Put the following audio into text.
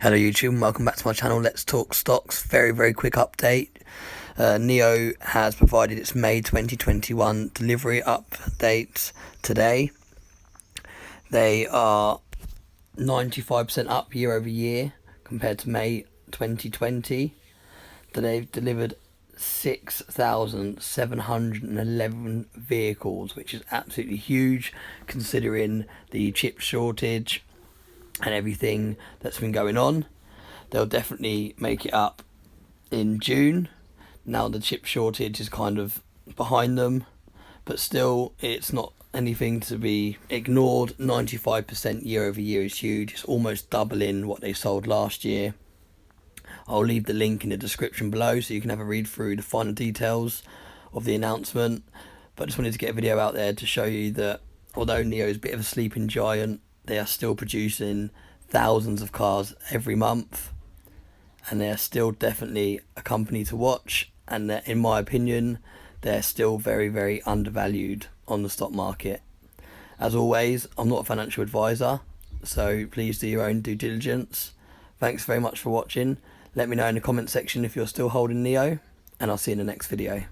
Hello YouTube and welcome back to my channel. Let's talk stocks. Very quick update. NIO has provided its May 2021 delivery update today. They are 95% up year over year compared to May 2020. They've delivered 6,711 vehicles, which is absolutely huge considering the chip shortage and everything that's been going on. They'll definitely make it up in June. Now the chip shortage is kind of behind them, but still it's not anything to be ignored. 95% year over year is huge. It's almost doubling what they sold last year. I'll leave the link in the description below so you can have a read through the final details of the announcement. But I just wanted to get a video out there to show you that although NIO is a bit of a sleeping giant, they are still producing thousands of cars every month, and they're still definitely a company to watch, and in my opinion they're still very undervalued on the stock market. As always, I'm not a financial advisor, so please do your own due diligence. Thanks very much for watching. Let me know in the comment section if you're still holding NIO, and I'll see you in the next video.